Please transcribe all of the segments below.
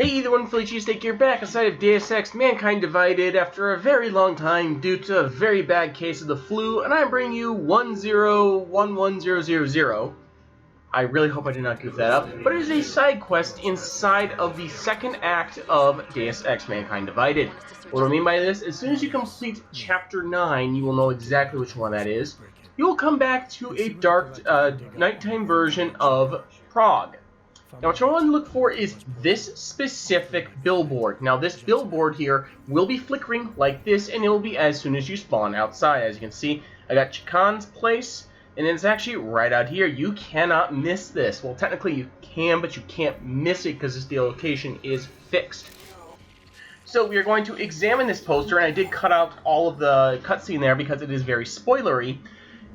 Hey, the Wonderfully Cheesesteak here, back inside of Deus Ex Mankind Divided after a very long time due to a very bad case of the flu, and I'm bringing you 1011000. I really hope I did not goof that up, but it is a side quest inside of the second act of Deus Ex Mankind Divided. What do I mean by this? As soon as you complete Chapter 9, you will know exactly which one that is. You will come back to a dark, nighttime version of Prague. Now what you want to look for is this specific billboard. Now this billboard here will be flickering like this, and it will be as soon as you spawn outside. As you can see, I got Chikan's place, and it's actually right out here. You cannot miss this. Well, technically you can, but you can't miss it because the location is fixed. So we are going to examine this poster, and I did cut out all of the cutscene there because it is very spoilery.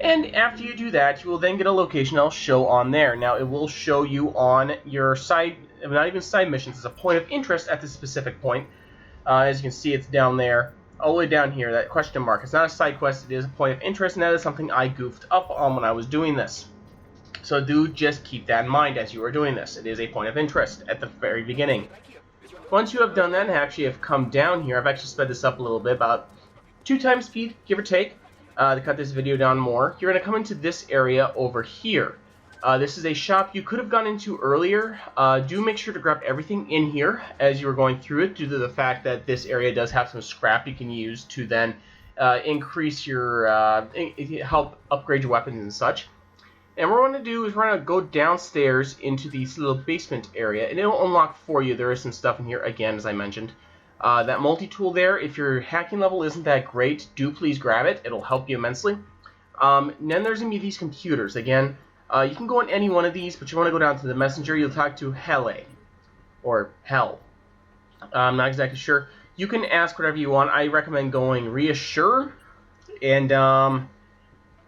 And after you do that, you will then get a location I'll show on there. Now, it will show you on your side, not even side missions, it's a point of interest at this specific point. As you can see, it's down there, all the way down here, that question mark. It's not a side quest, it is a point of interest, and that is something I goofed up on when I was doing this. So do just keep that in mind as you are doing this. It is a point of interest at the very beginning. Once you have done that and actually have come down here, I've actually sped this up a little bit, about 2 times speed, give or take. To cut this video down more, you're going to come into this area over here. This is a shop you could have gone into earlier. Do make sure to grab everything in here as you are going through it, due to the fact that this area does have some scrap you can use to then increase your, help upgrade your weapons and such. And what we're going to do is we're going to go downstairs into this little basement area, and it will unlock for you. There is some stuff in here, again, as I mentioned. That multi-tool there, if your hacking level isn't that great, do please grab it. It'll help you immensely. And then there's going to be these computers. Again, you can go on any one of these, but you want to go down to the messenger. You'll talk to Hele, or Hell. I'm not exactly sure. You can ask whatever you want. I recommend going Reassure. And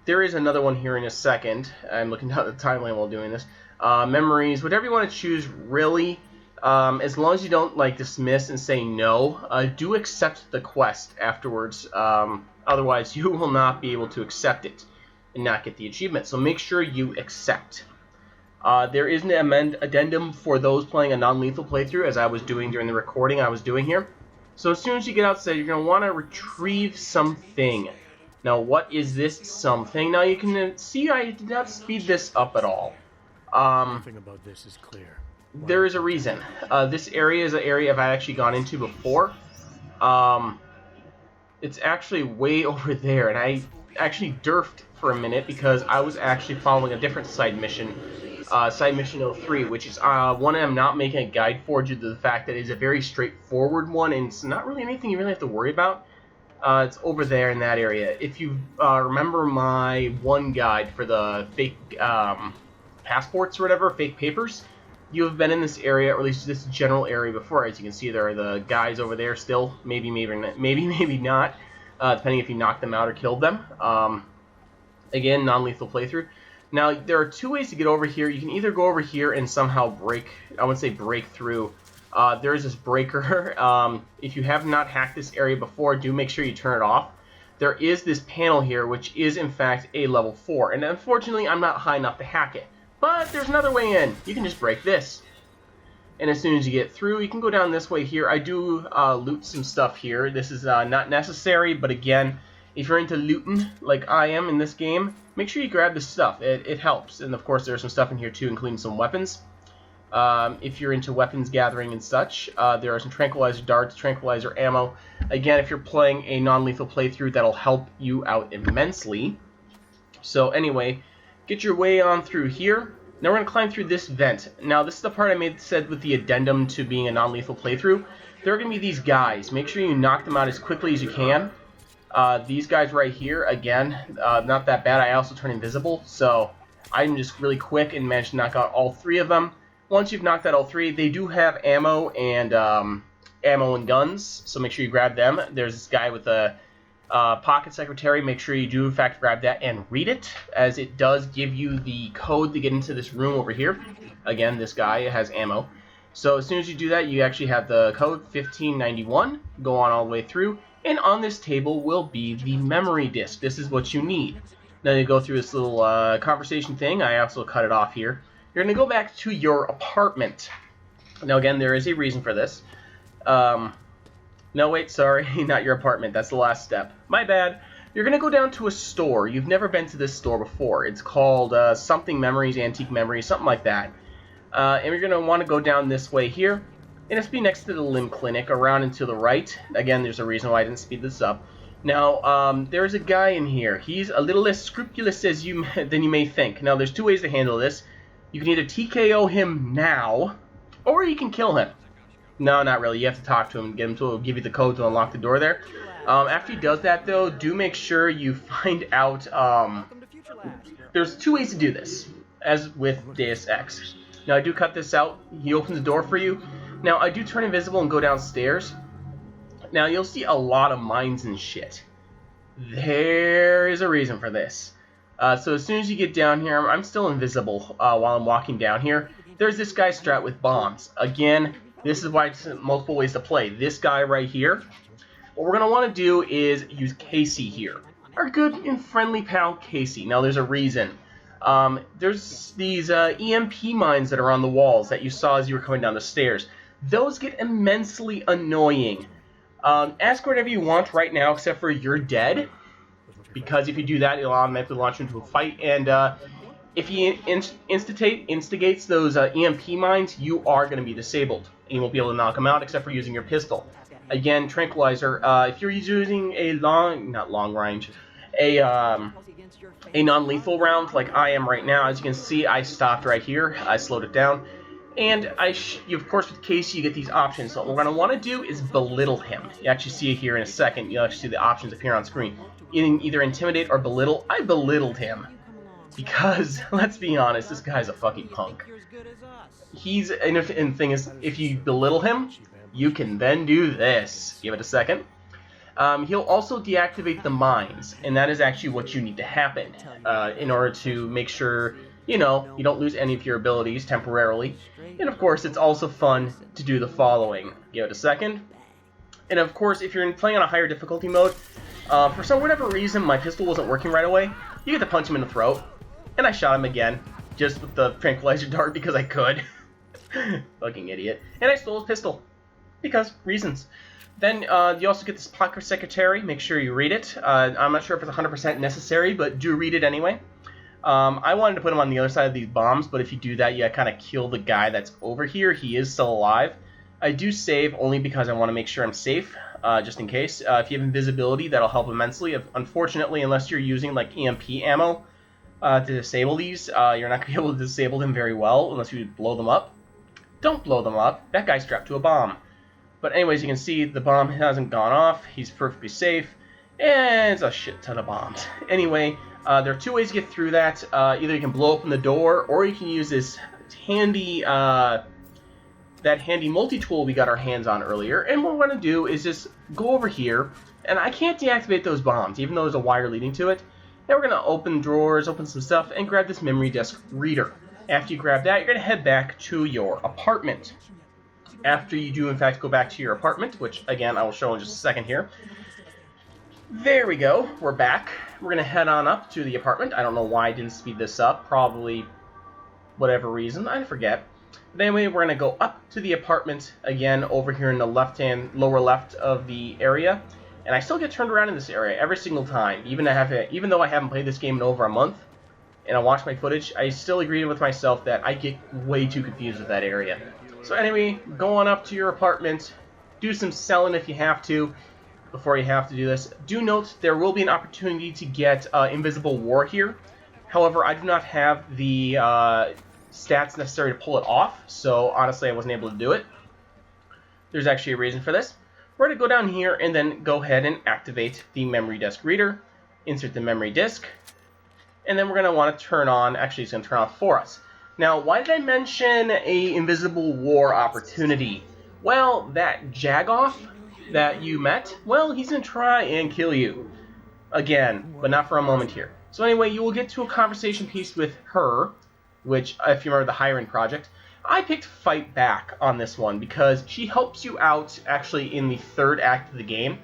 there is another one here in a second. I'm looking down at the timeline while doing this. Memories, whatever you want to choose, really. As long as you don't dismiss and say no, do accept the quest afterwards. Otherwise, you will not be able to accept it and not get the achievement. So make sure you accept. There is an addendum for those playing a non-lethal playthrough, as I was doing during the recording I was doing here. So as soon as you get outside, you're going to want to retrieve something. Now, what is this something? Now, you can see I did not speed this up at all. Nothing about this is clear. There is a reason. This area is an area I've actually gone into before. It's actually way over there, and I actually derfed for a minute because I was actually following a different side mission, Side Mission 03, which is one I'm not making a guide for due to the fact that it's a very straightforward one, and it's not really anything you really have to worry about. It's over there in that area. If you remember my one guide for the fake passports or whatever, fake papers, you have been in this area, or at least this general area before. As you can see, there are the guys over there still. Maybe not, depending if you knocked them out or killed them. Again, non-lethal playthrough. Now, there are 2 ways to get over here. You can either go over here and somehow break through. There is this breaker. If you have not hacked this area before, do make sure you turn it off. There is this panel here, which is in fact a level 4, and unfortunately, I'm not high enough to hack it. But there's another way in. You can just break this. And as soon as you get through, you can go down this way here. I do loot some stuff here. This is not necessary, but again, if you're into looting like I am in this game, make sure you grab this stuff. It helps. And of course, there's some stuff in here too, including some weapons. If you're into weapons gathering and such, there are some tranquilizer darts, tranquilizer ammo. Again, if you're playing a non-lethal playthrough, that'll help you out immensely. So anyway, get your way on through here. Now we're going to climb through this vent. Now this is the part I said with the addendum to being a non-lethal playthrough. There are going to be these guys. Make sure you knock them out as quickly as you can. These guys right here, again, not that bad. I also turn invisible, so I'm just really quick and managed to knock out all 3 of them. Once you've knocked out all 3, they do have ammo and guns, so make sure you grab them. There's this guy with a pocket secretary. Make sure you do in fact grab that and read it, as it does give you the code to get into this room over here. Again, this guy has ammo. So as soon as you do that, you actually have the code 1591. Go on all the way through, and on this table will be the memory disk. This is what you need. Now you go through this little conversation thing. I also cut it off here. You're going to go back to your apartment. Now again, there is a reason for this. No, wait, sorry, not your apartment. That's the last step. My bad. You're going to go down to a store. You've never been to this store before. It's called something Memories, Antique Memories, something like that. And you're going to want to go down this way here. And it's be next to the limb clinic, around and to the right. Again, there's a reason why I didn't speed this up. Now, there's a guy in here. He's a little less scrupulous than you may think. Now, there's two ways to handle this. You can either TKO him now, or you can kill him. No, not really. You have to talk to him, get him to give you the code to unlock the door there. After he does that, though, do make sure you find out... there's two ways to do this, as with Deus Ex. Now, I do cut this out. He opens the door for you. Now, I do turn invisible and go downstairs. Now, you'll see a lot of mines and shit. There is a reason for this. So as soon as you get down here, I'm still invisible while I'm walking down here. There's this guy strapped with bombs. Again, this is why it's multiple ways to play. This guy right here. What we're going to want to do is use Casey here. Our good and friendly pal Casey. Now, there's a reason. There's these EMP mines that are on the walls that you saw as you were coming down the stairs. Those get immensely annoying. Ask whatever you want right now, except for you're dead. Because if you do that, it'll automatically launch you into a fight. And if he instigates those EMP mines, you are going to be disabled. And you won't be able to knock him out, except for using your pistol. Again, tranquilizer. If you're using a not long range, a non-lethal round like I am right now, as you can see, I stopped right here. I slowed it down. And of course, with Casey, you get these options. So what we're going to want to do is belittle him. You actually see it here in a second. You'll actually see the options appear on screen. You can either intimidate or belittle. I belittled him. Because, let's be honest, this guy's a fucking punk. And the thing is, if you belittle him, you can then do this. Give it a second. He'll also deactivate the mines. And that is actually what you need to happen. In order to make sure... you don't lose any of your abilities temporarily. And of course, it's also fun to do the following. Give it a second. And of course, if you're playing on a higher difficulty mode, for whatever reason, my pistol wasn't working right away, you get to punch him in the throat. And I shot him again, just with the tranquilizer dart because I could. Fucking idiot. And I stole his pistol. Because reasons. Then you also get this Pocket Secretary. Make sure you read it. I'm not sure if it's 100% necessary, but do read it anyway. I wanted to put him on the other side of these bombs, but if you do that, you kind of kill the guy that's over here. He is still alive. I do save only because I want to make sure I'm safe, just in case. If you have invisibility, that'll help immensely. Unfortunately, unless you're using like EMP ammo to disable these, you're not going to be able to disable them very well unless you blow them up. Don't blow them up. That guy's strapped to a bomb. But anyways, you can see the bomb hasn't gone off. He's perfectly safe. And it's a shit ton of bombs. Anyway... there are two ways to get through that. Either you can blow open the door, or you can use this handy, handy multi-tool we got our hands on earlier. And what we're going to do is just go over here, and I can't deactivate those bombs, even though there's a wire leading to it. And we're going to open drawers, open some stuff, and grab this memory disk reader. After you grab that, you're going to head back to your apartment. After you do, in fact, go back to your apartment, which, again, I will show in just a second here. There we go. We're back. We're going to head on up to the apartment. I don't know why I didn't speed this up. Probably whatever reason. I forget. But anyway, we're going to go up to the apartment again over here in the lower left of the area. And I still get turned around in this area every single time. Even though I haven't played this game in over a month and I watched my footage, I still agree with myself that I get way too confused with that area. So anyway, go on up to your apartment. Do some selling if you have to. Before you have to do this, do note there will be an opportunity to get Invisible War here. However, I do not have the stats necessary to pull it off, so honestly I wasn't able to do it. There's actually a reason for this. We're going to go down here and then go ahead and activate the memory disk reader. Insert the memory disk. And then we're going to want to turn on, actually it's going to turn on for us. Now, why did I mention a Invisible War opportunity? Well, that Jagoff that you met, well, he's going to try and kill you. Again, but not for a moment here. So anyway, you will get to a conversation piece with her, which, if you remember the hiring project, I picked Fight Back on this one because she helps you out, actually, in the third act of the game.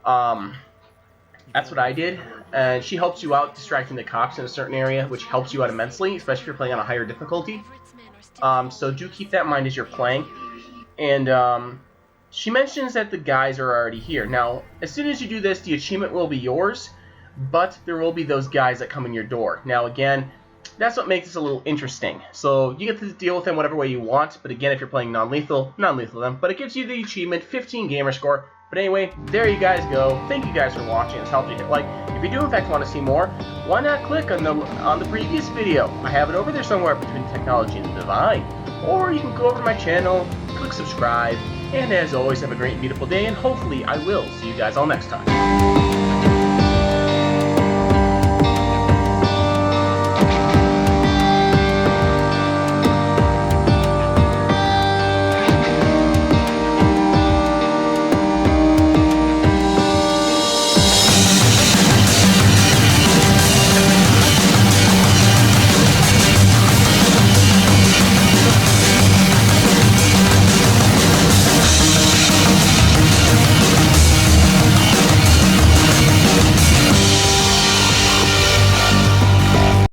That's what I did. And she helps you out distracting the cops in a certain area, which helps you out immensely, especially if you're playing on a higher difficulty. So do keep that in mind as you're playing. and she mentions that the guys are already here. Now, as soon as you do this, the achievement will be yours, but there will be those guys that come in your door. Now, again, that's what makes this a little interesting. So you get to deal with them whatever way you want, but again, if you're playing non-lethal them. But it gives you the achievement, 15 gamer score. But anyway, there you guys go. Thank you guys for watching. It's helped you hit like. If you do in fact want to see more, why not click on the previous video? I have it over there somewhere between technology and the divine. Or you can go over to my channel, click subscribe, and as always, have a great and beautiful day, and hopefully I will see you guys all next time.